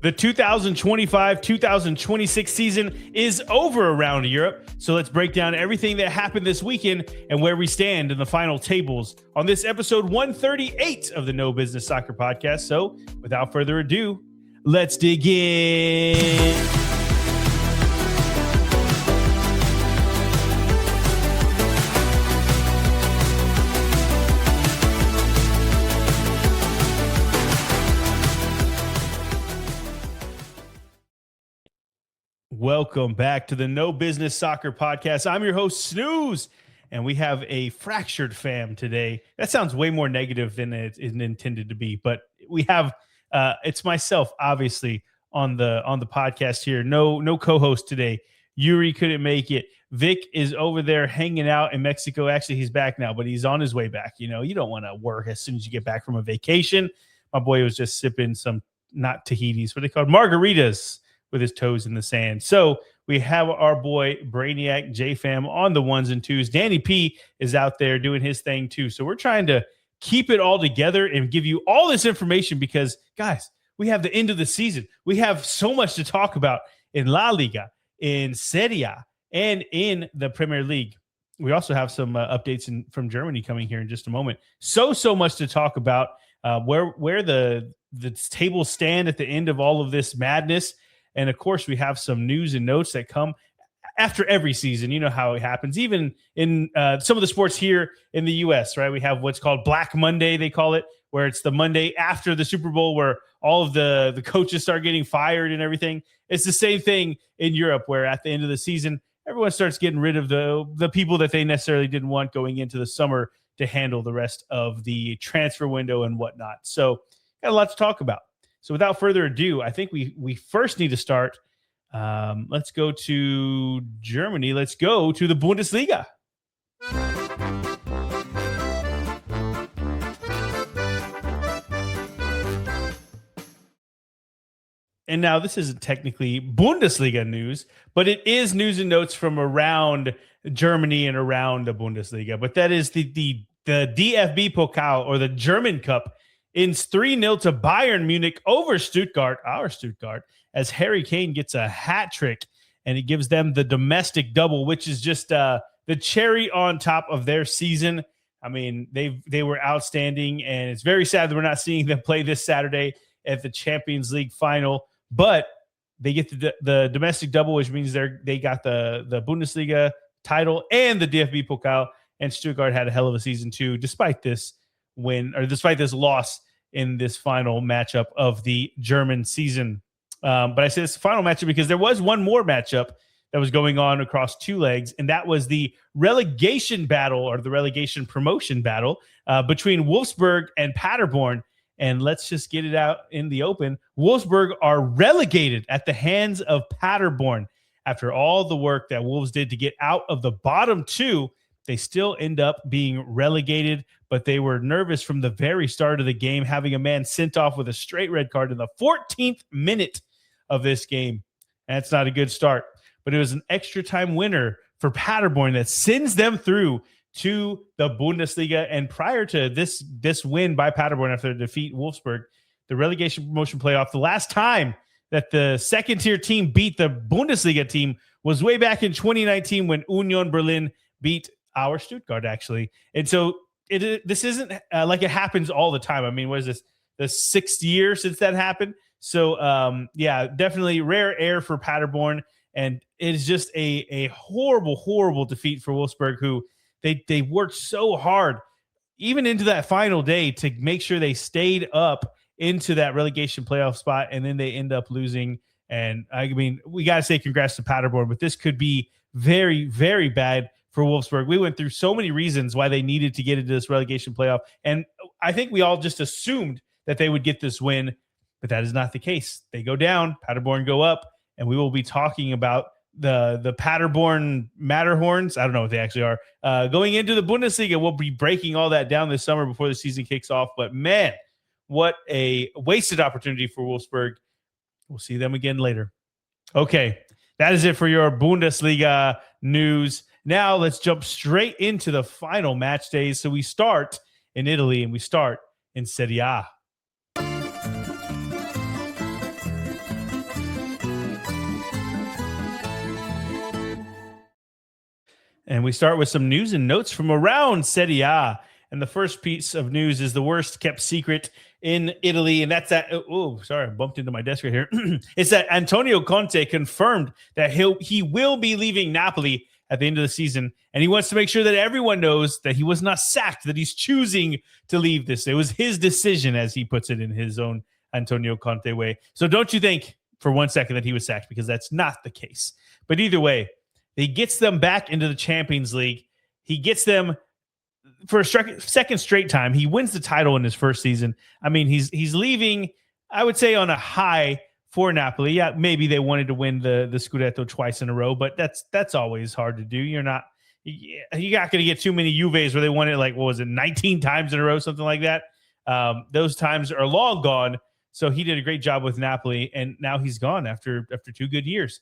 The 2025-2026 season is over around Europe, so let's break down everything that happened this weekend and where we stand in the final tables on this episode 138 of the No Business Soccer Podcast. So, without further ado, let's dig in. Welcome back to the No Business Soccer Podcast. I'm your host, Snooze, and we have a fractured fam today. That sounds way more negative than it is intended to be, but we have it's myself, obviously, on the podcast here. No co-host today. Yuri couldn't make it. Vic is over there hanging out in Mexico. Actually, he's back now, but he's on his way back. You know, you don't want to work as soon as you get back from a vacation. My boy was just sipping some, not Tahitis, what are they called? Margaritas, with his toes in the sand. So we have our boy Brainiac J-Fam on the ones and twos. Danny P is out there doing his thing too. So we're trying to keep it all together and give you all this information because, guys, we have the end of the season. We have so much to talk about in La Liga, in Serie A, and in the Premier League. We also have some updates from Germany coming here in just a moment. So much to talk about. Where the tables stand at the end of all of this madness. And, of course, we have some news and notes that come after every season. You know how it happens. Even in some of the sports here in the U.S., right, we have what's called Black Monday, they call it, where it's the Monday after the Super Bowl where all of the coaches start getting fired and everything. It's the same thing in Europe where at the end of the season, everyone starts getting rid of the people that they necessarily didn't want going into the summer to handle the rest of the transfer window and whatnot. So got a lot to talk about. So without further ado, I think we first need to start. Let's go to Germany. Let's go to the Bundesliga. And now this isn't technically Bundesliga news, but it is news and notes from around Germany and around the Bundesliga. But that is the DFB Pokal, or the German Cup. Ends 3-0 to Bayern Munich over Stuttgart, our Stuttgart, as Harry Kane gets a hat trick, and he gives them the domestic double, which is just the cherry on top of their season. I mean, they were outstanding, and it's very sad that we're not seeing them play this Saturday at the Champions League final. But they get the domestic double, which means they got the Bundesliga title and the DFB Pokal, and Stuttgart had a hell of a season too, despite this loss in this final matchup of the German season. But I say it's the final matchup because there was one more matchup that was going on across two legs, and that was the relegation battle, or the relegation promotion battle, between Wolfsburg and Paderborn. And let's just get it out in the open. Wolfsburg are relegated at the hands of Paderborn. After all the work that Wolves did to get out of the bottom two, they still end up being relegated, but they were nervous from the very start of the game, having a man sent off with a straight red card in the 14th minute of this game. That's not a good start, but it was an extra time winner for Paderborn that sends them through to the Bundesliga. And prior to this win by Paderborn after the defeat Wolfsburg, the relegation promotion playoff, the last time that the second-tier team beat the Bundesliga team was way back in 2019 when Union Berlin beat our Stuttgart, actually. And so this isn't like it happens all the time. I mean, what is this? The 6th year since that happened. So, yeah, definitely rare air for Paderborn. And it is just a horrible, horrible defeat for Wolfsburg, who they worked so hard, even into that final day, to make sure they stayed up into that relegation playoff spot, and then they end up losing. And I mean, we got to say congrats to Paderborn, but this could be very, very bad for Wolfsburg. We went through so many reasons why they needed to get into this relegation playoff, and I think we all just assumed that they would get this win, but that is not the case. They go down, Paderborn go up, and we will be talking about the Paderborn Matterhorns. I don't know what they actually are. Going into the Bundesliga, we'll be breaking all that down this summer before the season kicks off. But man, what a wasted opportunity for Wolfsburg. We'll see them again later. Okay, that is it for your Bundesliga news. Now let's jump straight into the final match days. So we start in Italy and we start in Serie A. And we start with some news and notes from around Serie A. And the first piece of news is the worst kept secret in Italy. And that's that. Oh, sorry, I bumped into my desk right here. It's that Antonio Conte confirmed that he will be leaving Napoli at the end of the season. And he wants to make sure that everyone knows that he was not sacked, that he's choosing to leave this. It was his decision, as he puts it in his own Antonio Conte way. So don't you think for 1 second that he was sacked, because that's not the case. But either way, he gets them back into the Champions League. He gets them for a second straight time. He wins the title in his first season. I mean, he's leaving, I would say, on a high for Napoli. Yeah, maybe they wanted to win the Scudetto twice in a row, but that's always hard to do. You're not going to get too many Juves where they won it, like, what was it, 19 times in a row, something like that. Those times are long gone. So he did a great job with Napoli, and now he's gone after 2 good years.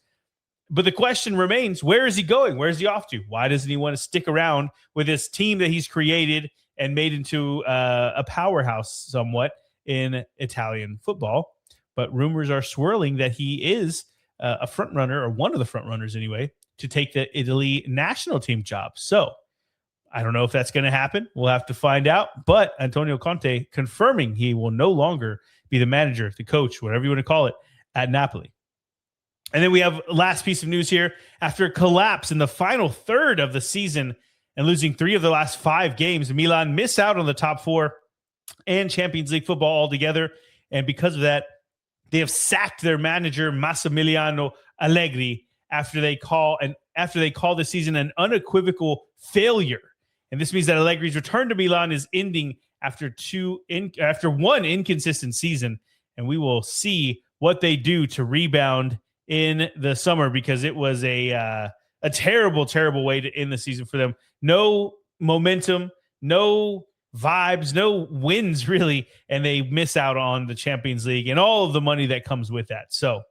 But the question remains, where is he going? Where is he off to? Why doesn't he want to stick around with this team that he's created and made into a powerhouse somewhat in Italian football? But rumors are swirling that he is a front runner, or one of the front runners anyway, to take the Italy national team job. So I don't know if that's going to happen. We'll have to find out. But Antonio Conte confirming he will no longer be the manager, the coach, whatever you want to call it, at Napoli. And then we have last piece of news here. After a collapse in the final third of the season and losing 3 of the last 5 games, Milan miss out on the top 4 and Champions League football altogether. And because of that, they have sacked their manager, Massimiliano Allegri, after they call the season an unequivocal failure. And this means that Allegri's return to Milan is ending after one inconsistent season. And we will see what they do to rebound in the summer, because it was a terrible, terrible way to end the season for them. No momentum, no vibes, no wins really, and they miss out on the Champions League and all of the money that comes with that. So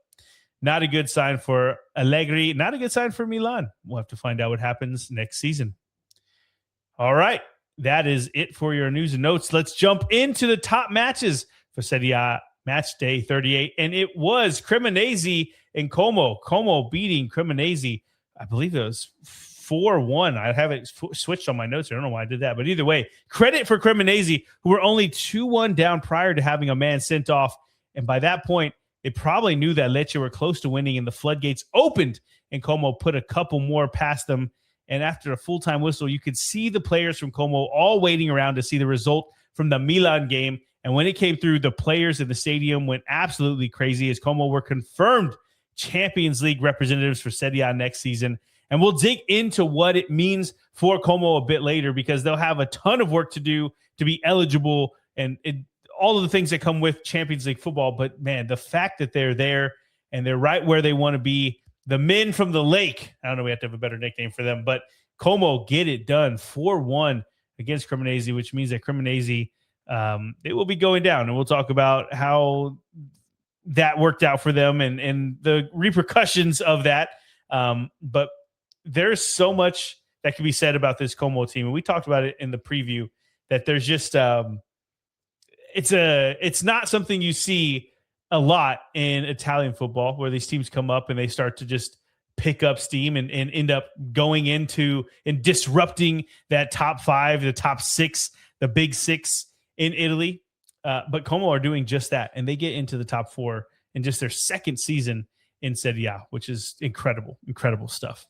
not a good sign for Allegri, not a good sign for Milan. We'll have to find out what happens next season. All right, that is it for your news and notes. Let's jump into the top matches for Serie A match day 38, and it was Cremonese and Como. Como beating Cremonese. I believe it was 4-1. I have it switched on my notes. I don't know why I did that, but either way, credit for Cremonese, who were only 2-1 down prior to having a man sent off. And by that point, they probably knew that Lecce were close to winning, and the floodgates opened, and Como put a couple more past them. And after a full-time whistle, you could see the players from Como all waiting around to see the result from the Milan game. And when it came through, the players in the stadium went absolutely crazy, as Como were confirmed Champions League representatives for Serie A next season. And we'll dig into what it means for Como a bit later, because they'll have a ton of work to do to be eligible and all of the things that come with Champions League football. But, man, the fact that they're there and they're right where they want to be, the men from the lake, I don't know, we have to have a better nickname for them, but Como get it done 4-1 against Cremonese, which means that Cremonese, they will be going down, and we'll talk about how that worked out for them and the repercussions of that. But there's so much that can be said about this Como team, and we talked about it in the preview, that there's just it's not something you see a lot in Italian football, where these teams come up and they start to just pick up steam and end up going into and disrupting that top 5, the top 6, the big 6 in Italy. But Como are doing just that, and they get into the top 4 in just their second season in Serie A, which is incredible stuff.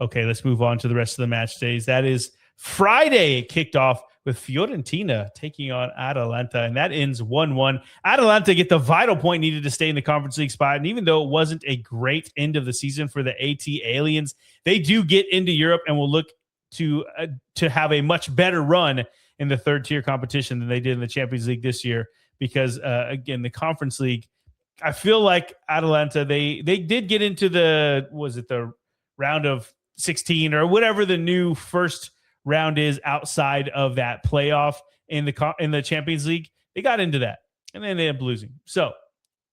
Okay, let's move on to the rest of the match days. That is Friday. It kicked off with Fiorentina taking on Atalanta, and that ends 1-1. Atalanta get the vital point needed to stay in the Conference League spot, and even though it wasn't a great end of the season for the AT Aliens, they do get into Europe and will look to have a much better run in the third-tier competition than they did in the Champions League this year, because, again, the Conference League, I feel like Atalanta, they did get into the round of 16 or whatever the new first round is outside of that playoff in the Champions League. They got into that, and then they ended up losing. So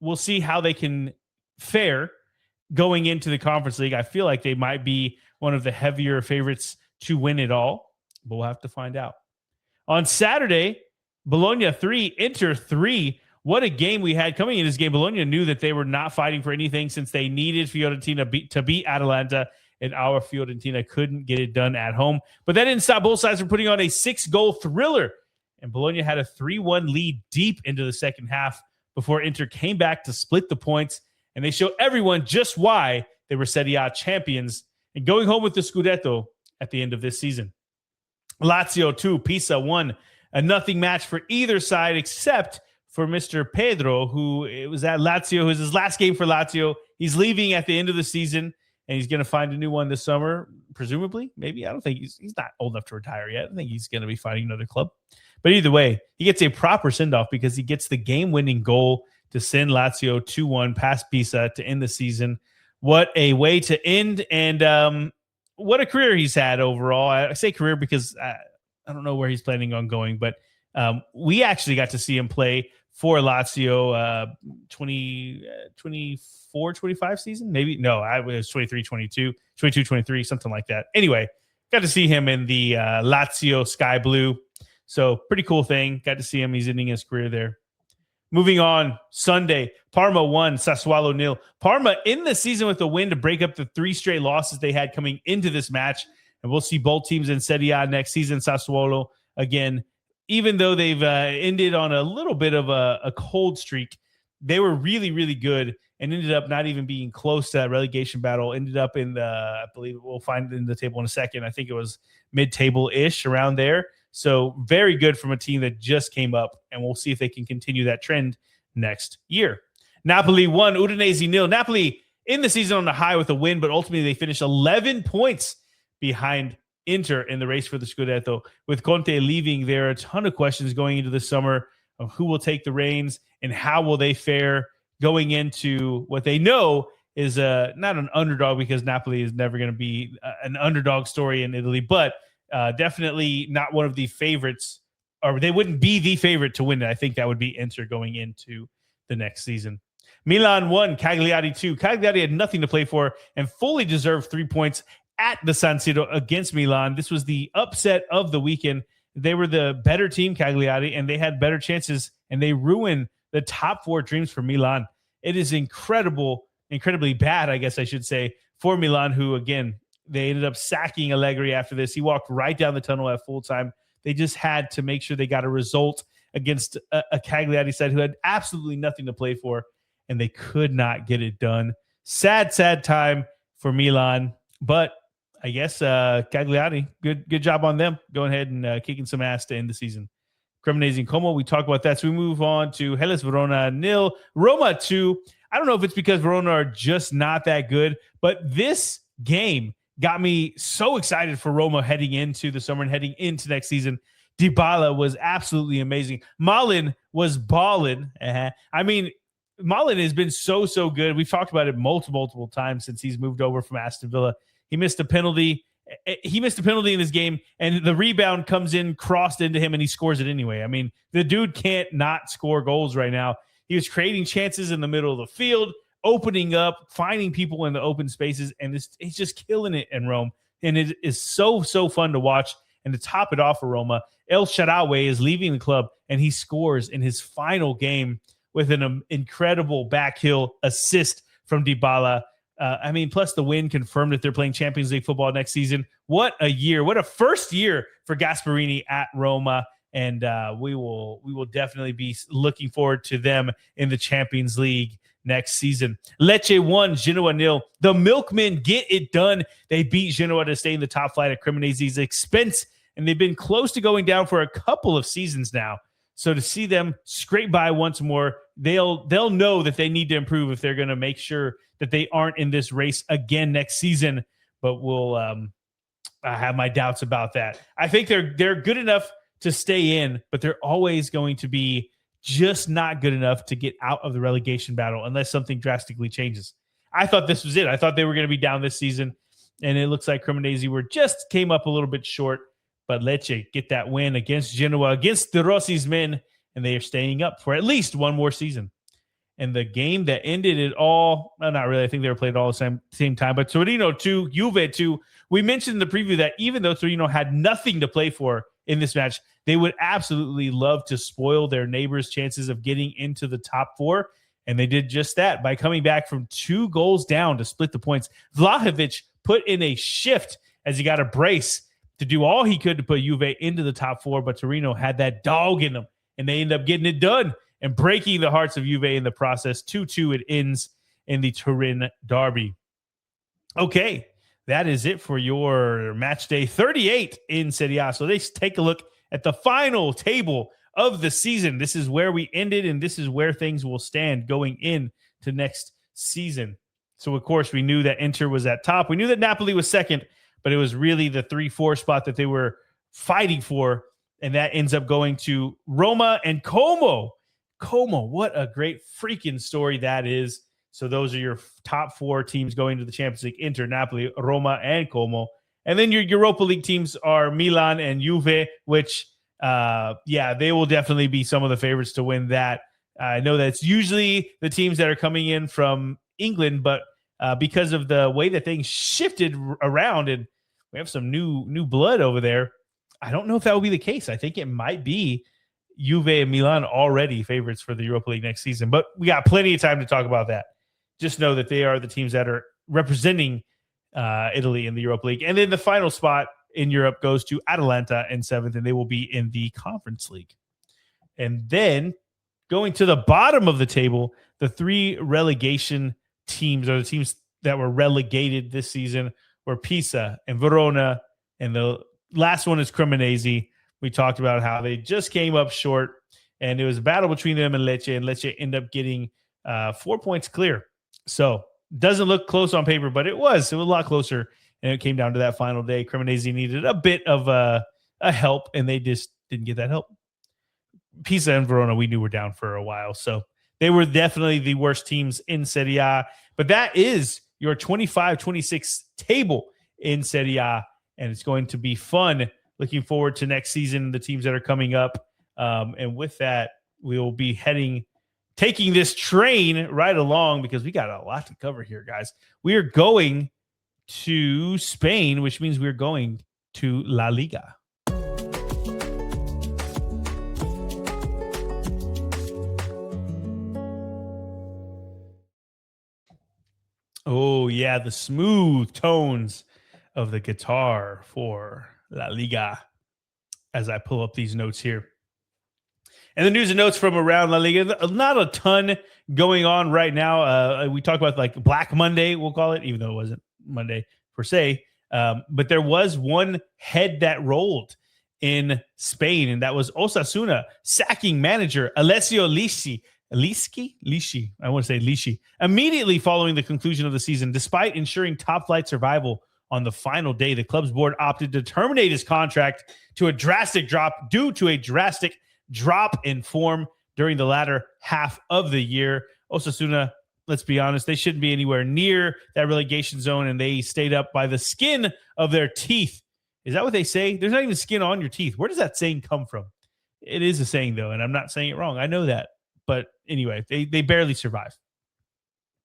we'll see how they can fare going into the Conference League. I feel like they might be one of the heavier favorites to win it all, but we'll have to find out. On Saturday, Bologna 3, Inter 3. What a game we had. Coming in this game, Bologna knew that they were not fighting for anything, since they needed Fiorentina to beat Atalanta, and our Fiorentina couldn't get it done at home. But that didn't stop both sides from putting on a 6-goal thriller. And Bologna had a 3-1 lead deep into the second half before Inter came back to split the points. And they show everyone just why they were Serie A champions and going home with the Scudetto at the end of this season. Lazio 2, Pisa 1. A nothing match for either side except for Mr. Pedro, who it was at Lazio. It was his last game for Lazio. He's leaving at the end of the season, and he's going to find a new one this summer, presumably. Maybe. I don't think he's not old enough to retire yet. I think he's going to be finding another club. But either way, he gets a proper send-off because he gets the game-winning goal to send Lazio 2-1 past Pisa to end the season. What a way to end, and what a career he's had overall. I say career because I don't know where he's planning on going, but we actually got to see him play for Lazio 24, 25 season. Maybe, no, I was 23, 22, 22, 23, something like that. Anyway, got to see him in the Lazio Sky Blue. So pretty cool thing. Got to see him. He's ending his career there. Moving on, Sunday, Parma 1, Sassuolo 0. Parma in the season with a win to break up the 3 straight losses they had coming into this match. And we'll see both teams in Serie A next season. Sassuolo, again, even though they've ended on a little bit of a cold streak, they were really, really good and ended up not even being close to that relegation battle. Ended up in the, I believe we'll find it in the table in a second. I think it was mid-table-ish around there. So very good from a team that just came up, and we'll see if they can continue that trend next year. Napoli 1, Udinese 0. Napoli in the season on the high with a win, but ultimately they finished 11 points behind Inter in the race for the Scudetto. With Conte leaving, there are a ton of questions going into the summer of who will take the reins and how will they fare going into what they know is not an underdog, because Napoli is never going to be an underdog story in Italy, but definitely not one of the favorites, or they wouldn't be the favorite to win it. I think that would be Inter going into the next season. Milan 1, Cagliari 2. Cagliari had nothing to play for and fully deserved 3 points at the San Siro against Milan. This was the upset of the weekend. They were the better team, Cagliari, and they had better chances, and they ruined the top 4 dreams for Milan. It is incredibly bad, I guess I should say, for Milan, who, again, they ended up sacking Allegri after this. He walked right down the tunnel at full time. They just had to make sure they got a result against a Cagliari side who had absolutely nothing to play for, and they could not get it done. Sad time for Milan, but I guess Cagliari, good job on them. Going ahead and kicking some ass to end the season. Cremonese and Como, we talked about that. So we move on to Hellas Verona 0, Roma 2. I don't know if it's because Verona are just not that good, but this game got me so excited for Roma heading into the summer and heading into next season. Dybala was absolutely amazing. Malin was balling. I mean, Malin has been so good. We've talked about it multiple times since he's moved over from Aston Villa. He missed a penalty. He missed a penalty in this game, and the rebound comes in, crossed into him, and he scores it anyway. I mean, the dude can't not score goals right now. He was creating chances in the middle of the field, opening up, finding people in the open spaces, and he's just killing it in Rome. And it is so fun to watch. And to top it off for Roma, El Shaarawy is leaving the club, and he scores in his final game with an incredible backheel assist from Dybala. I mean, plus the win confirmed that they're playing Champions League football next season. What a year. What a first year for Gasperini at Roma. And we will definitely be looking forward to them in the Champions League next season. Lecce 1, Genoa 0. The Milkmen get it done. They beat Genoa to stay in the top flight at Cremonese's expense, and they've been close to going down for a couple of seasons now. So to see them scrape by once more, they'll know that they need to improve if they're going to make sure that they aren't in this race again next season. But we'll I have my doubts about that. I think they're good enough to stay in, but they're always going to be just not good enough to get out of the relegation battle unless something drastically changes. I thought this was it. I thought they were going to be down this season, and it looks like Cremonese came up a little bit short, but Lecce get that win against Genoa, against De Rossi's men, and they are staying up for at least one more season. And the game that ended it all, well, not really, I think they were played all the same time, but Torino 2, Juve 2. We mentioned in the preview that even though Torino had nothing to play for in this match, they would absolutely love to spoil their neighbors' chances of getting into the top 4. And they did just that by coming back from 2 goals down to split the points. Vlahovic put in a shift as he got a brace to do all he could to put Juve into the top 4, but Torino had that dog in them, and they end up getting it done and breaking the hearts of Juve in the process. 2-2 it ends in the Turin derby. Okay, that is it for your match day 38 in Serie A. So let's take a look at the final table of the season. This is where we ended, and this is where things will stand going into next season. So, of course, we knew that Inter was at top. We knew that Napoli was second, but it was really the 3-4 spot that they were fighting for, and that ends up going to Roma and Como. Como, what a great freaking story that is. So those are your top 4 teams going to the Champions League: Inter, Napoli, Roma, and Como. And then your Europa League teams are Milan and Juve, which, they will definitely be some of the favorites to win that. I know that it's usually the teams that are coming in from England, but because of the way that things shifted around and we have some new blood over there, I don't know if that will be the case. I think it might be Juve and Milan already favorites for the Europa League next season, but we got plenty of time to talk about that. Just know that they are the teams that are representing Italy in the Europa League. And then the final spot in Europe goes to Atalanta in 7th, and they will be in the Conference League. And then going to the bottom of the table, the 3 relegation teams, or the teams that were relegated this season, were Pisa and Verona, and the last one is Cremonese. We talked about how they just came up short, and it was a battle between them and Lecce ended up getting 4 points clear. So doesn't look close on paper, but it was a lot closer, and it came down to that final day. Cremonese needed a bit of a help, and they just didn't get that help. Pisa and Verona, we knew were down for a while, so they were definitely the worst teams in Serie A. But that is your 25-26 table in Serie A, and it's going to be fun. Looking forward to next season, the teams that are coming up. And with that, we will be taking this train right along because we got a lot to cover here, guys. We are going to Spain, which means we're going to La Liga. Oh, yeah, the smooth tones of the guitar for La Liga as I pull up these notes here. And the news and notes from around La Liga, not a ton going on right now. We talk about like Black Monday, we'll call it, even though it wasn't Monday per se. But there was one head that rolled in Spain, and that was Osasuna sacking manager Alessio Lisci. Lisci. I want to say Lisci. Immediately following the conclusion of the season, despite ensuring top flight survival on the final day, the club's board opted to terminate his contract due to a drastic drop in form during the latter half of the year. Osasuna, let's be honest, they shouldn't be anywhere near that relegation zone, and they stayed up by the skin of their teeth. Is that what they say? There's not even skin on your teeth. Where does that saying come from? It is a saying, though, and I'm not saying it wrong. I know that. But anyway, they barely survive.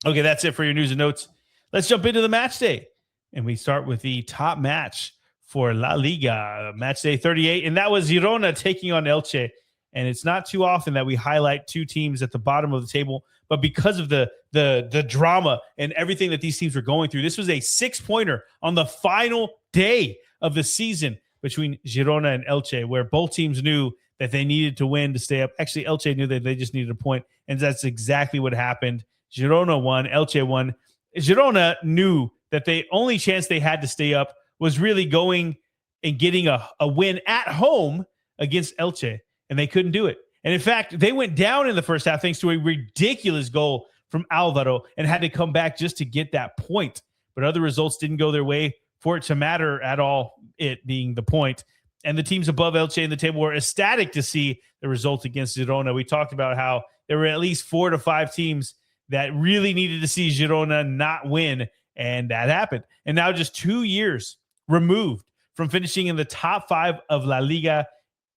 Okay, that's it for your news and notes. Let's jump into the match day. And we start with the top match for La Liga, match day 38. And that was Girona taking on Elche. And it's not too often that we highlight 2 teams at the bottom of the table. But because of the drama and everything that these teams were going through, this was a 6-pointer on the final day of the season between Girona and Elche, where both teams knew that they needed to win to stay up. Actually, Elche knew that they just needed a point, and that's exactly what happened. Girona won, Elche won. Girona knew that the only chance they had to stay up was really going and getting a win at home against Elche, and they couldn't do it. And in fact, they went down in the first half thanks to a ridiculous goal from Alvaro and had to come back just to get that point. But other results didn't go their way for it to matter at all, it being the point. And the teams above Elche in the table were ecstatic to see the result against Girona. We talked about how there were at least 4 to 5 teams that really needed to see Girona not win, and that happened. And now just 2 years removed from finishing in the top 5 of La Liga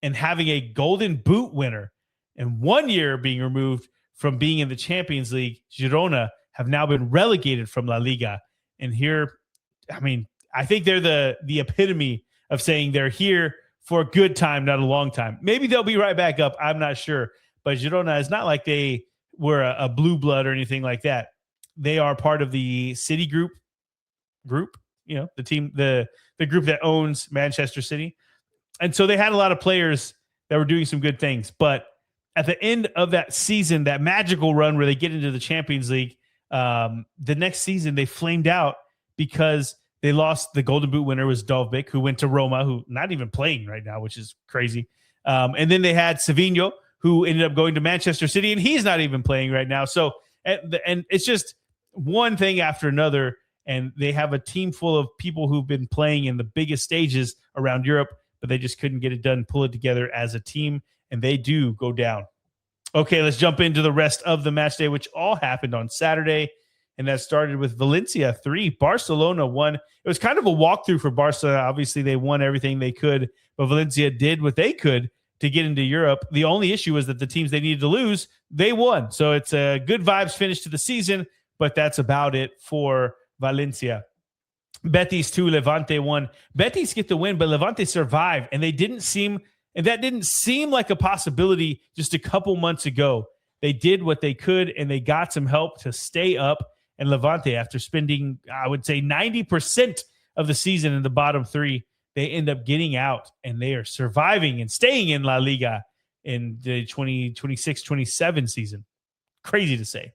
and having a Golden Boot winner, and 1 year being removed from being in the Champions League, Girona have now been relegated from La Liga. And here, I mean, I think they're the epitome of saying they're here for a good time, not a long time. Maybe they'll be right back up. I'm not sure. But Girona is not like they were a blue blood or anything like that. They are part of the City group, the team, the group that owns Manchester City. And so they had a lot of players that were doing some good things. But at the end of that season, that magical run where they get into the Champions League, the next season they flamed out because they lost. The Golden Boot winner was Dovbyk, who went to Roma, who not even playing right now, which is crazy. And then they had Savinho, who ended up going to Manchester City, and he's not even playing right now. So, and it's just one thing after another. And they have a team full of people who've been playing in the biggest stages around Europe, but they just couldn't get it done, pull it together as a team, and they do go down. Okay, let's jump into the rest of the match day, which all happened on Saturday, and that started with Valencia 3, Barcelona 1. It was kind of a walkthrough for Barcelona. Obviously, they won everything they could, but Valencia did what they could to get into Europe. The only issue was that the teams they needed to lose, they won. So it's a good vibes finish to the season, but that's about it for Valencia. Betis 2, Levante 1. Betis get the win, but Levante survived, and that didn't seem like a possibility just a couple months ago. They did what they could, and they got some help to stay up. And Levante, after spending, I would say, 90% of the season in the bottom three, they end up getting out, and they are surviving and staying in La Liga in the 2026-27 season. Crazy to say.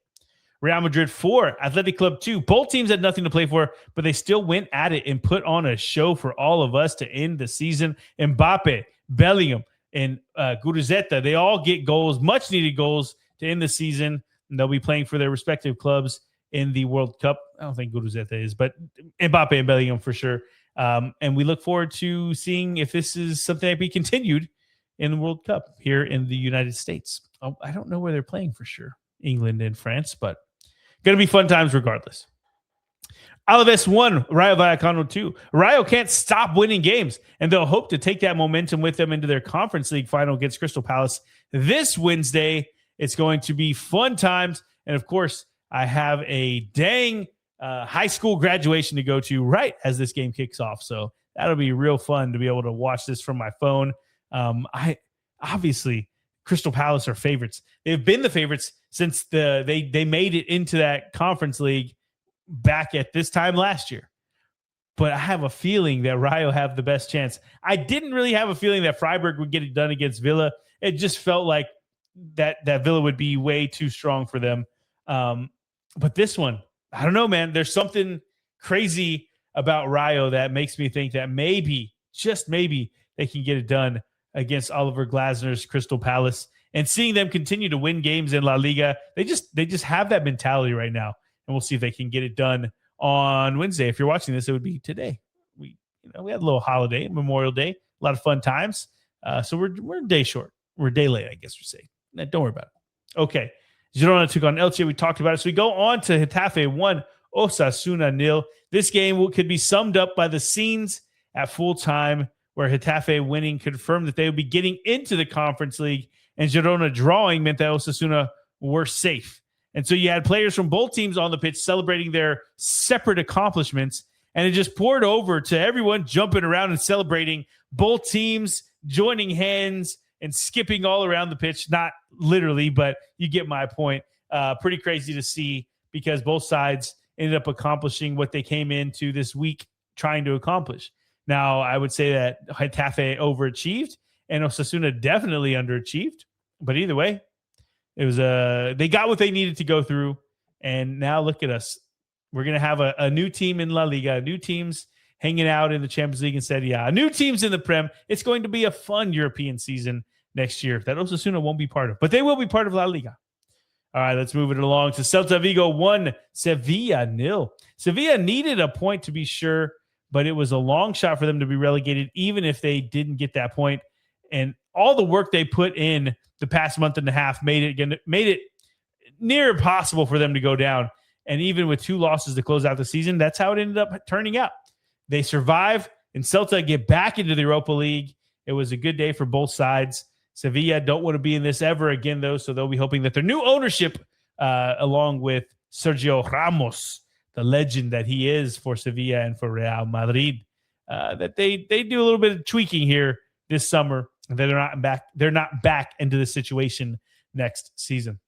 Real Madrid 4, Athletic Club 2. Both teams had nothing to play for, but they still went at it and put on a show for all of us to end the season. Mbappe, Bellingham, and Guruzeta, they all get goals, much-needed goals to end the season. And they'll be playing for their respective clubs in the World Cup. I don't think Guruzeta is, but Mbappe and Bellingham for sure. And we look forward to seeing if this is something that be continued in the World Cup here in the United States. I don't know where they're playing for sure, England and France, but going to be fun times regardless. Alaves 1, Rayo Vallecano 2. Rayo can't stop winning games, and they'll hope to take that momentum with them into their Conference League final against Crystal Palace this Wednesday. It's going to be fun times, and of course, I have a dang high school graduation to go to right as this game kicks off, so that'll be real fun to be able to watch this from my phone. Obviously, Crystal Palace are favorites. They've been the favorites since they made it into that Conference League back at this time last year. But I have a feeling that Rayo have the best chance. I didn't really have a feeling that Freiburg would get it done against Villa. It just felt like that Villa would be way too strong for them. But this one, I don't know, man. There's something crazy about Rayo that makes me think that maybe, just maybe, they can get it done against Oliver Glasner's Crystal Palace. And seeing them continue to win games in La Liga, they just have that mentality right now. And we'll see if they can get it done on Wednesday. If you're watching this, it would be today. We had a little holiday, Memorial Day, a lot of fun times. So we're a day short. We're a day late, I guess we're saying. Don't worry about it. Okay. Girona took on Elche. We talked about it. So we go on to Getafe 1, Osasuna 0. This game could be summed up by the scenes at full time where Getafe winning confirmed that they would be getting into the Conference League, and Girona drawing meant that Osasuna were safe. And so you had players from both teams on the pitch celebrating their separate accomplishments, and it just poured over to everyone jumping around and celebrating, both teams joining hands and skipping all around the pitch. Not literally, but you get my point. Pretty crazy to see because both sides ended up accomplishing what they came into this week trying to accomplish. Now, I would say that Getafe overachieved and Osasuna definitely underachieved. But either way, it was they got what they needed to go through. And now look at us. We're going to have a new team in La Liga, new teams hanging out in the Champions League and Serie A, new teams in the Prem. It's going to be a fun European season next year that Osasuna won't be part of. But they will be part of La Liga. All right, let's move it along to Celta Vigo 1, Sevilla 0. Sevilla needed a point to be sure, but it was a long shot for them to be relegated, even if they didn't get that point. And all the work they put in the past month and a half made it near impossible for them to go down. And even with 2 losses to close out the season, that's how it ended up turning out. They survive, and Celta get back into the Europa League. It was a good day for both sides. Sevilla don't want to be in this ever again, though, so they'll be hoping that their new ownership, along with Sergio Ramos, the legend that he is for Sevilla and for Real Madrid, that they do a little bit of tweaking here this summer, and they're not back into the situation next season.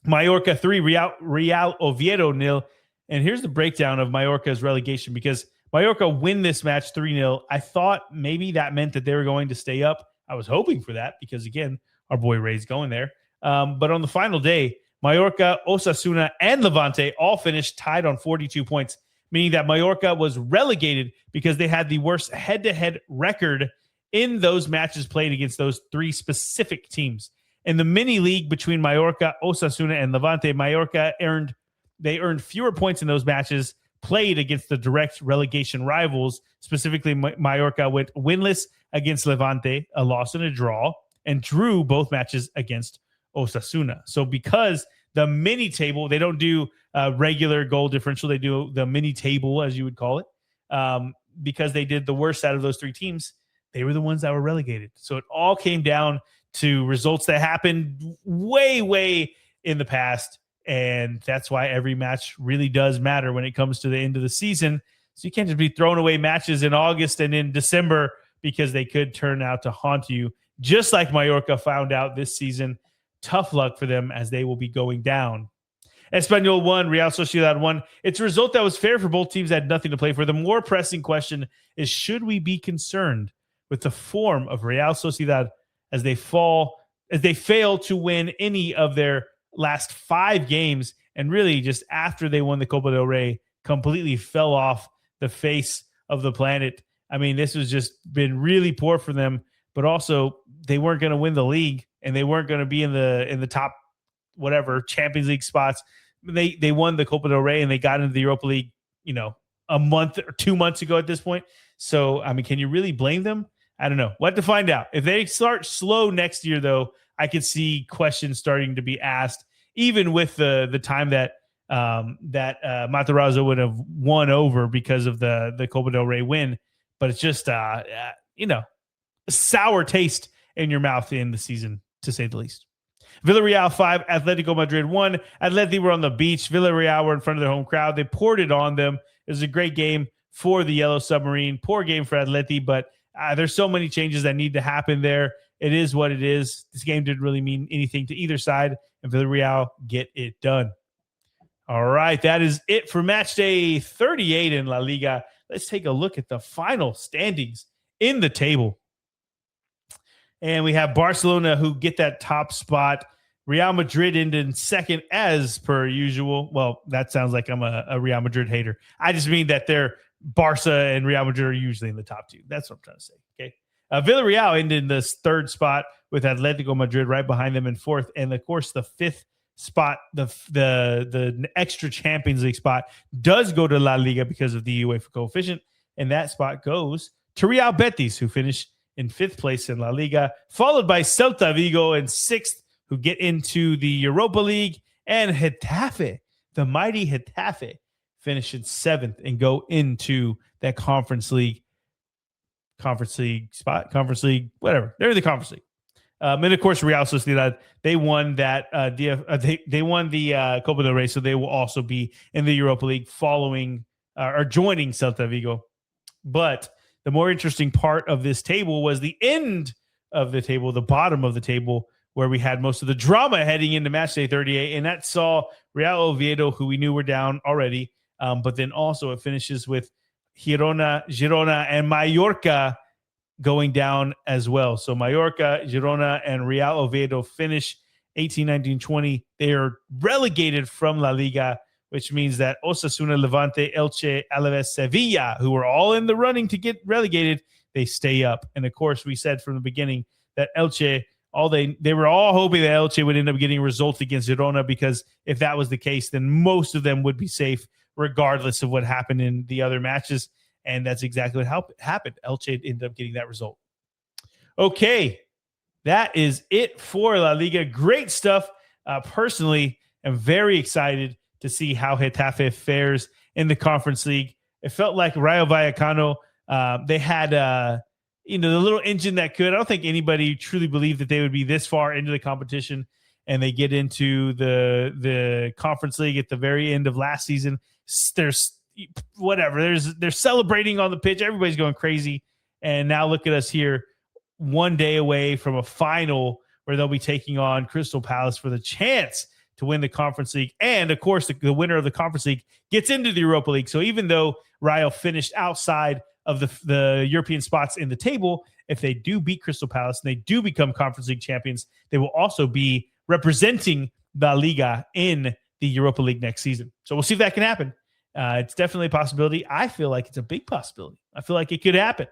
Mallorca 3, Real Oviedo 0. And here's the breakdown of Mallorca's relegation, because Mallorca win this match 3-0. I thought maybe that meant that they were going to stay up. I was hoping for that because, again, our boy Ray's going there. But on the final day, Mallorca, Osasuna, and Levante all finished tied on 42 points, meaning that Mallorca was relegated because they had the worst head-to-head record in those matches played against those three specific teams. In the mini league between Mallorca, Osasuna, and Levante, Mallorca earned fewer points in those matches played against the direct relegation rivals. Specifically, Mallorca went winless against Levante, a loss and a draw, and drew both matches against Osasuna. So because the mini table, they don't do regular goal differential, they do the mini table, as you would call it, because they did the worst out of those three teams. They were the ones that were relegated. So it all came down to results that happened way, way in the past. And that's why every match really does matter when it comes to the end of the season. So you can't just be throwing away matches in August and in December because they could turn out to haunt you, just like Mallorca found out this season. Tough luck for them as they will be going down. Espanyol 1, Real Sociedad 1. It's a result that was fair for both teams that had nothing to play for. The more pressing question is, should we be concerned with the form of Real Sociedad as they fail to win any of their last 5 games, and really just after they won the Copa del Rey, completely fell off the face of the planet. I mean, this has just been really poor for them, but also they weren't going to win the league and they weren't going to be in the top whatever Champions League spots. They won the Copa del Rey and they got into the Europa League, a month or 2 months ago at this point. So, I mean, can you really blame them? I don't know. We'll have to find out. If they start slow next year, though, I could see questions starting to be asked, even with the time that Matarazzo would have won over because of the Copa del Rey win. But it's just, a sour taste in your mouth in the season, to say the least. Villarreal 5, Atletico Madrid 1. Atleti were on the beach. Villarreal were in front of their home crowd. They poured it on them. It was a great game for the Yellow Submarine. Poor game for Atleti, but there's so many changes that need to happen there. It is what it is. This game didn't really mean anything to either side, and Villarreal get it done. All right, that is it for match day 38 in La Liga. Let's take a look at the final standings in the table. And we have Barcelona, who get that top spot. Real Madrid ended in second as per usual. Well, that sounds like I'm a Real Madrid hater. I just mean that they're Barca and Real Madrid are usually in the top 2. That's what I'm trying to say. Okay. Villarreal ended in this third spot with Atletico Madrid right behind them in fourth. And of course, the fifth spot, the extra Champions League spot, does go to La Liga because of the UEFA coefficient. And that spot goes to Real Betis, who finished in fifth place in La Liga, followed by Celta Vigo in sixth, who get into the Europa League, and Getafe, the mighty Getafe, finish in seventh and go into that Conference League spot, Conference League, whatever. They're in the Conference League. And of course, Real Sociedad, they won that. They won the Copa del Rey, so they will also be in the Europa League, following or joining Celta Vigo. But the more interesting part of this table was the end of the table, the bottom of the table, where we had most of the drama heading into match day 38, and that saw Real Oviedo, who we knew were down already, but then also it finishes with Girona, and Mallorca going down as well. So Mallorca, Girona, and Real Oviedo finish 18, 19, 20. They are relegated from La Liga, which means that Osasuna, Levante, Elche, Alaves, Sevilla, who were all in the running to get relegated, they stay up. And of course, we said from the beginning that Elche, they were all hoping that Elche would end up getting results against Girona, because if that was the case, then most of them would be safe regardless of what happened in the other matches. And that's exactly what happened. Elche ended up getting that result. Okay, that is it for La Liga. Great stuff. Personally, I'm very excited to see how Getafe fares in the Conference League. It felt like Rayo Vallecano, they had the little engine that could. I don't think anybody truly believed that they would be this far into the competition, and they get into the Conference League at the very end of last season. There's whatever. They're celebrating on the pitch. Everybody's going crazy. And now look at us here, one day away from a final where they'll be taking on Crystal Palace for the chance to win the Conference League. And, of course, the winner of the Conference League gets into the Europa League. So even though Rayo finished outside of the European spots in the table, if they do beat Crystal Palace and they do become Conference League champions, they will also be representing the Liga in the Europa League next season. So we'll see if that can happen. It's definitely a possibility. I feel like it's a big possibility. I feel like it could happen.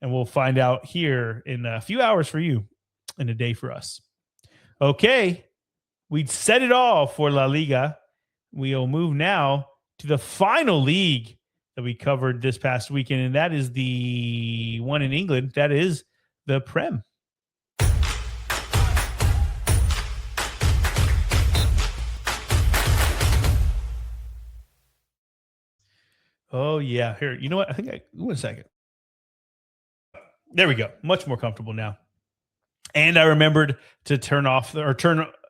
And we'll find out here in a few hours for you and a day for us. Okay. We'd set it all for La Liga. We'll move now to the final league that we covered this past weekend, and that is the one in England. That is the Prem. Oh, yeah. Here, you know what? One second. There we go. Much more comfortable now. And I remembered to turn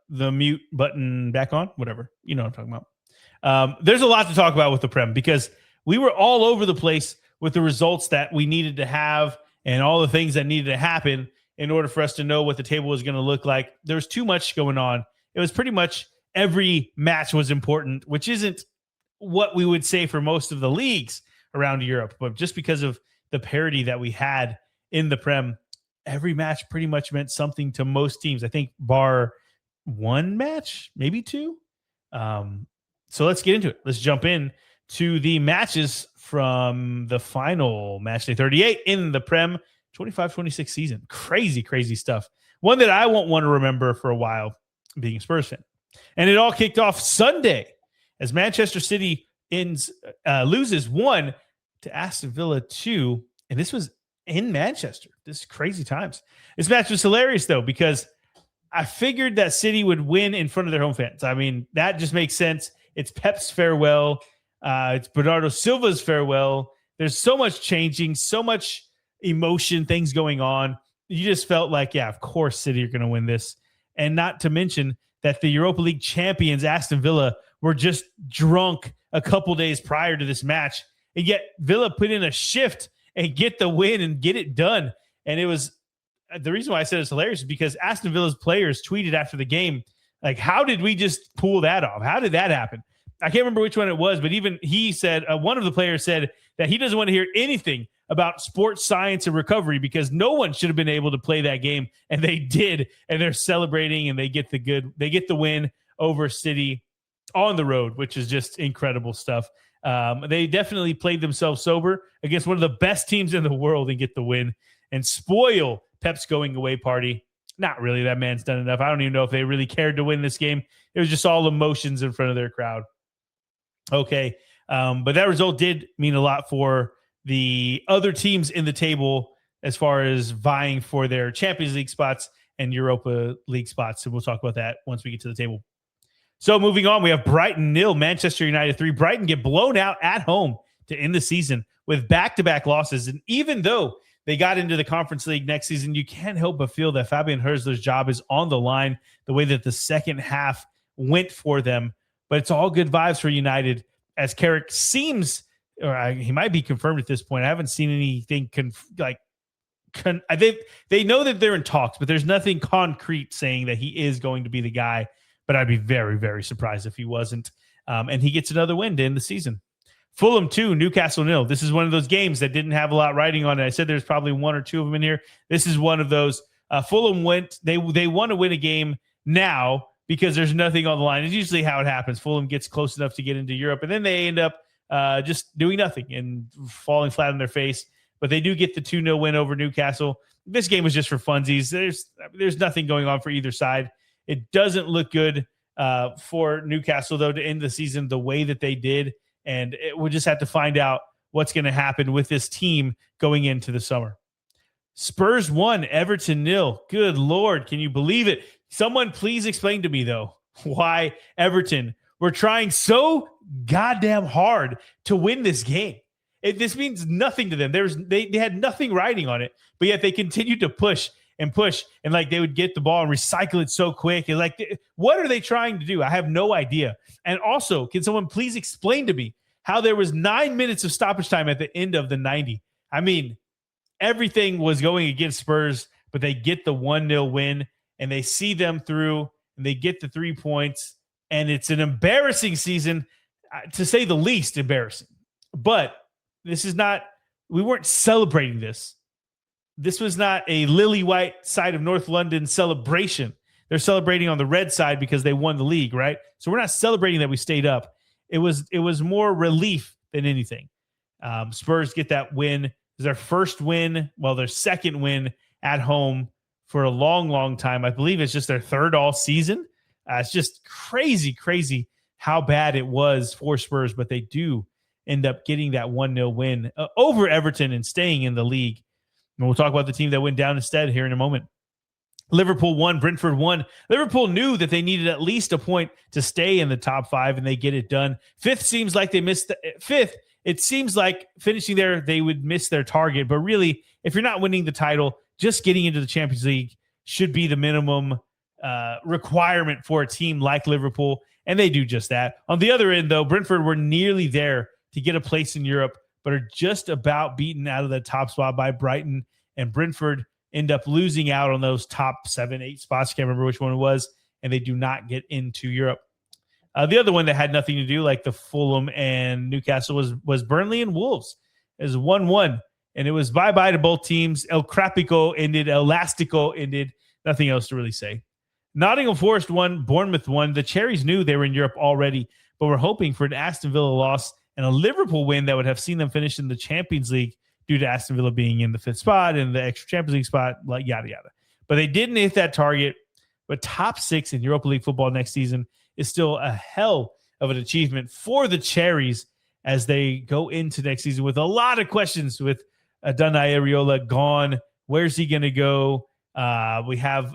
the mute button back on. Whatever. You know what I'm talking about. There's a lot to talk about with the Prem because we were all over the place with the results that we needed to have and all the things that needed to happen in order for us to know what the table was going to look like. There was too much going on. It was pretty much every match was important, which isn't what we would say for most of the leagues around Europe. But just because of the parity that we had in the Prem, every match pretty much meant something to most teams. I think bar one match, maybe two. So let's get into it. Let's jump in to the matches from the final match day 38 in the Prem 25-26 season. Crazy, crazy stuff. One that I won't want to remember for a while, being a Spurs fan. And it all kicked off Sunday as Manchester City loses 1 to Aston Villa 2. And this was in Manchester. This is crazy times. This match was hilarious, though, because I figured that City would win in front of their home fans. I mean, that just makes sense. It's Pep's farewell. It's Bernardo Silva's farewell. There's so much changing, so much emotion, things going on. You just felt like, yeah, of course City are going to win this. And not to mention that the Europa League champions, Aston Villa, were just drunk a couple days prior to this match. And yet Villa put in a shift and get the win and get it done. And it was the reason why I said it's hilarious is because Aston Villa's players tweeted after the game, like, how did we just pull that off? How did that happen? I can't remember which one it was, but even he said, one of the players said that he doesn't want to hear anything about sports science and recovery because no one should have been able to play that game. And they did. And they're celebrating and they get the win over City on the road, which is just incredible stuff. They definitely played themselves sober against one of the best teams in the world and get the win and spoil Pep's going away party. Not really. That man's done enough. I don't even know if they really cared to win this game. It was just all emotions in front of their crowd. Okay. But that result did mean a lot for the other teams in the table as far as vying for their Champions League spots and Europa League spots. And we'll talk about that once we get to the table. So moving on, we have Brighton 0, Manchester United 3. Brighton get blown out at home to end the season with back-to-back losses. And even though they got into the Conference League next season, you can't help but feel that Fabian Herzler's job is on the line the way that the second half went for them. But it's all good vibes for United as Carrick seems, he might be confirmed at this point. I haven't seen anything they know that they're in talks, but there's nothing concrete saying that he is going to be the guy. But I'd be very, very surprised if he wasn't. And he gets another win to end the season. Fulham 2, Newcastle 0. This is one of those games that didn't have a lot writing on it. I said there's probably one or two of them in here. This is one of those. Fulham they want to win a game now because there's nothing on the line. It's usually how it happens. Fulham gets close enough to get into Europe, and then they end up just doing nothing and falling flat on their face. But they do get the 2-0 win over Newcastle. This game was just for funsies. There's nothing going on for either side. It doesn't look good for Newcastle, though, to end the season the way that they did. And we'll just have to find out what's going to happen with this team going into the summer. Spurs 1, Everton 0. Good Lord, can you believe it? Someone please explain to me, though, why Everton were trying so goddamn hard to win this game. This means nothing to them. They had nothing riding on it, but yet they continued to push, and like they would get the ball and recycle it so quick. And like, what are they trying to do? I have no idea. And also, can someone please explain to me how there was 9 minutes of stoppage time at the end of the 90? I mean, everything was going against Spurs, but they get the 1-0 win and they see them through and they get the 3 points. And it's an embarrassing season, to say the least, embarrassing. But this is not, we weren't celebrating this. This was not a lily white side of North London celebration. They're celebrating on the red side because they won the league, right? So we're not celebrating that we stayed up. It was more relief than anything. Spurs get that win. It's their first win, well, their second win at home for a long, long time. I believe it's just their third all season. It's just crazy, crazy how bad it was for Spurs, but they do end up getting that 1-0 win over Everton and staying in the league. And we'll talk about the team that went down instead here in a moment. Liverpool won, Brentford won. Liverpool knew that they needed at least a point to stay in the top 5, and they get it done. Fifth seems like they missed fifth. It seems like finishing there, they would miss their target. But really, if you're not winning the title, just getting into the Champions League should be the minimum requirement for a team like Liverpool, and they do just that. On the other end, though, Brentford were nearly there to get a place in Europe, but are just about beaten out of the top spot by Brighton, and Brentford end up losing out on those top 7, 8 spots. Can't remember which one it was, and they do not get into Europe. The other one that had nothing to do, like the Fulham and Newcastle, was Burnley and Wolves. It was 1-1, and it was bye-bye to both teams. El Crapico ended, El Elastico ended. Nothing else to really say. Nottingham Forest won, Bournemouth won. The Cherries knew they were in Europe already, but were hoping for an Aston Villa loss and a Liverpool win that would have seen them finish in the Champions League due to Aston Villa being in the 5th spot and the extra Champions League spot, like yada, yada. But they didn't hit that target. But top 6 in Europa League football next season is still a hell of an achievement for the Cherries as they go into next season with a lot of questions with Adonai Areola gone. Where's he going to go? We have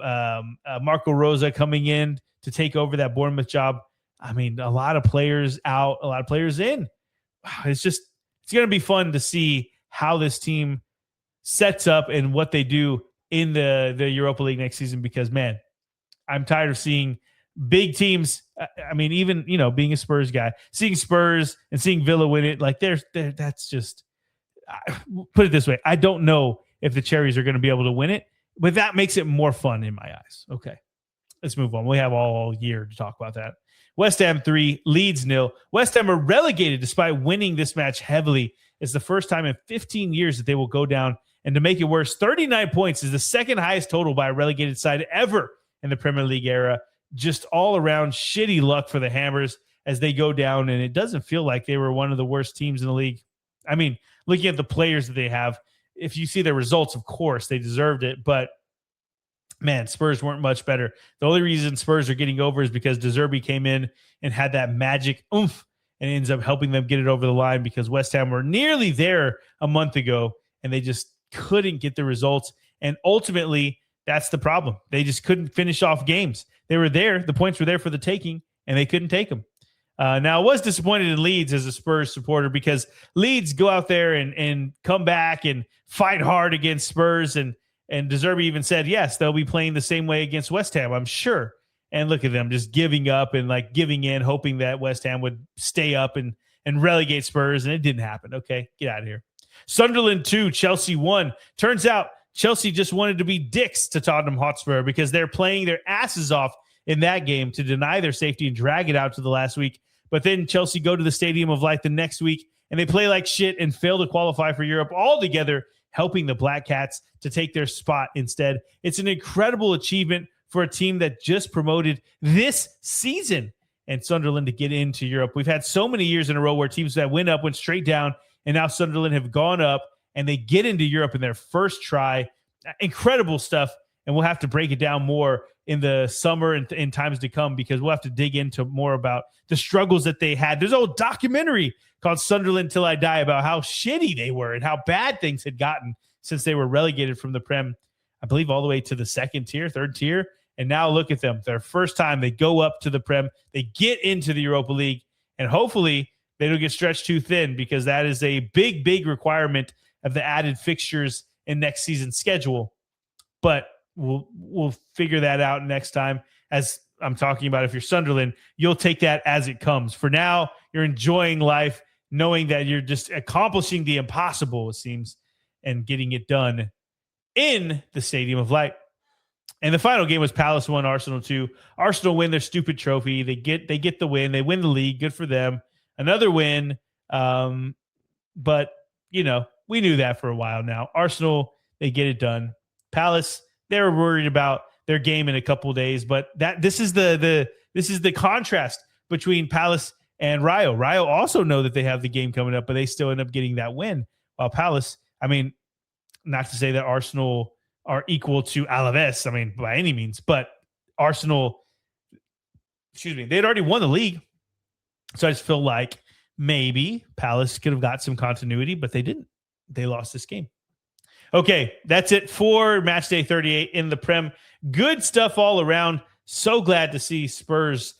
Marco Rosa coming in to take over that Bournemouth job. I mean, a lot of players out, a lot of players in. It's going to be fun to see how this team sets up and what they do in the Europa League next season, because, man, I'm tired of seeing big teams. I mean, even, being a Spurs guy, seeing Spurs and seeing Villa win it, like that's just, put it this way. I don't know if the Cherries are going to be able to win it, but that makes it more fun in my eyes. Okay, let's move on. We have all year to talk about that. West Ham 3, Leeds 0. West Ham are relegated despite winning this match heavily. It's the first time in 15 years that they will go down. And to make it worse, 39 points is the second highest total by a relegated side ever in the Premier League era. Just all around shitty luck for the Hammers as they go down. And it doesn't feel like they were one of the worst teams in the league. I mean, looking at the players that they have, if you see their results, of course, they deserved it. But man, Spurs weren't much better. The only reason Spurs are getting over is because De Zerbi came in and had that magic oomph and ends up helping them get it over the line, because West Ham were nearly there a month ago and they just couldn't get the results. And ultimately, that's the problem. They just couldn't finish off games. They were there. The points were there for the taking, and they couldn't take them. Now, I was disappointed in Leeds as a Spurs supporter, because Leeds go out there and come back and fight hard against Spurs. And De Zerbi even said, yes, they'll be playing the same way against West Ham, I'm sure. And look at them just giving up and giving in, hoping that West Ham would stay up and relegate Spurs. And it didn't happen. Okay, get out of here. Sunderland 2, Chelsea 1. Turns out Chelsea just wanted to be dicks to Tottenham Hotspur, because they're playing their asses off in that game to deny their safety and drag it out to the last week. But then Chelsea go to the Stadium of Light the next week and they play like shit and fail to qualify for Europe altogether, helping the Black Cats to take their spot instead. It's an incredible achievement for a team that just promoted this season, and Sunderland to get into Europe. We've had so many years in a row where teams that went up went straight down, and now Sunderland have gone up and they get into Europe in their first try. Incredible stuff. And we'll have to break it down more in the summer and in times to come, because we'll have to dig into more about the struggles that they had. There's a whole documentary called Sunderland Till I Die about how shitty they were and how bad things had gotten since they were relegated from the Prem, I believe, all the way to the second tier, third tier. And now look at them. Their first time they go up to the Prem, they get into the Europa League, and hopefully they don't get stretched too thin, because that is a big, big requirement of the added fixtures in next season's schedule. But we'll figure that out next time. As I'm talking about, if you're Sunderland, you'll take that as it comes. For now, you're enjoying life, knowing that you're just accomplishing the impossible, it seems, and getting it done in the Stadium of Light. And the final game was Palace 1, Arsenal 2. Arsenal win their stupid trophy. They get the win. They win the league. Good for them. Another win. But we knew that for a while now. Arsenal, they get it done. Palace, they were worried about their game in a couple of days, but this is the contrast between Palace and Rayo. Rayo also know that they have the game coming up, but they still end up getting that win. While Palace, not to say that Arsenal are equal to Alaves, by any means, but Arsenal, they'd already won the league. So I just feel like maybe Palace could have got some continuity, but they didn't. They lost this game. Okay, that's it for match day 38 in the Prem. Good stuff all around. So glad to see Spurs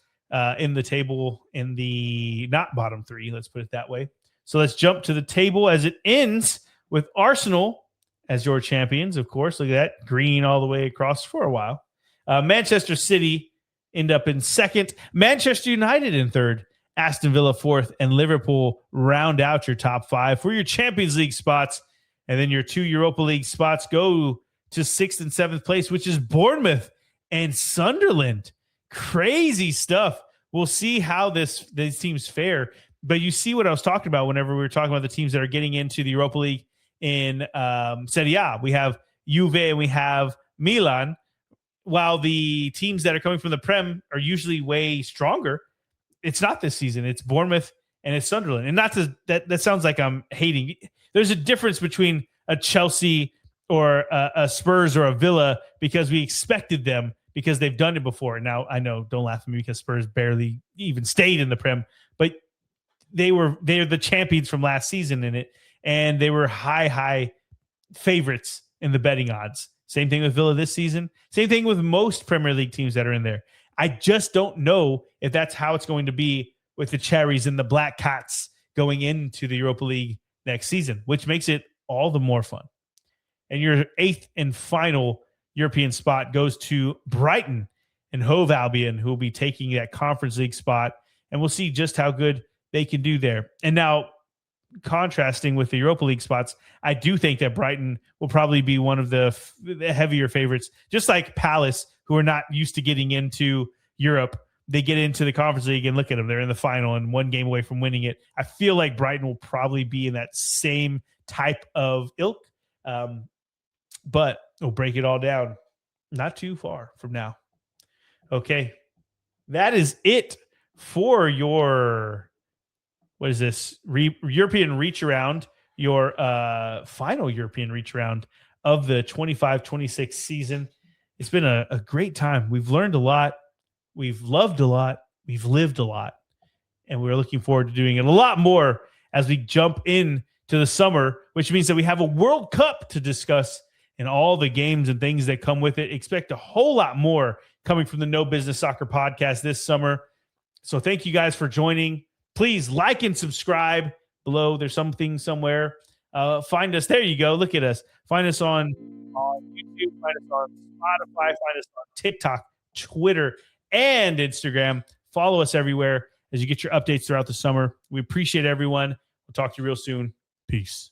in the table in the not bottom three, let's put it that way. So let's jump to the table as it ends with Arsenal as your champions, of course. Look at that, green all the way across for a while. Manchester City end up in second. Manchester United in third. Aston Villa fourth, and Liverpool round out your top five for your Champions League spots. And then your 2 Europa League spots go to 6th and 7th place, which is Bournemouth and Sunderland. Crazy stuff. We'll see how these teams fare. But you see what I was talking about whenever we were talking about the teams that are getting into the Europa League in Serie A. We have Juve and we have Milan, while the teams that are coming from the Prem are usually way stronger. It's not this season. It's Bournemouth and it's Sunderland. And not to that sounds like I'm hating. There's a difference between a Chelsea or a Spurs or a Villa because we expected them because they've done it before. Now, I know, don't laugh at me because Spurs barely even stayed in the Prem, but they're the champions from last season in it, and they were high favorites in the betting odds. Same thing with Villa this season. Same thing with most Premier League teams that are in there. I just don't know if that's how it's going to be with the Cherries and the Black Cats going into the Europa League next season, which makes it all the more fun. And your 8th and final European spot goes to Brighton and Hove Albion, who will be taking that Conference League spot. And we'll see just how good they can do there. And now, contrasting with the Europa League spots, I do think that Brighton will probably be one of the heavier favorites, just like Palace, who are not used to getting into Europe. They get into the Conference League and look at them. They're in the final and 1 game away from winning it. I feel like Brighton will probably be in that same type of ilk. But we'll break it all down not too far from now. Okay. That is it for your, what is this? European reach around, your final European reach around of the 25-26 season. It's been a great time. We've learned a lot. We've loved a lot. We've lived a lot. And we're looking forward to doing it a lot more as we jump in to the summer, which means that we have a World Cup to discuss and all the games and things that come with it. Expect a whole lot more coming from the No Business Soccer podcast this summer. So thank you guys for joining. Please like and subscribe below. There's something somewhere. Find us. There you go. Look at us. Find us on YouTube. Find us on Spotify. Find us on TikTok, Twitter, and Instagram. Follow us everywhere as you get your updates throughout the summer. We appreciate everyone. We'll talk to you real soon. Peace.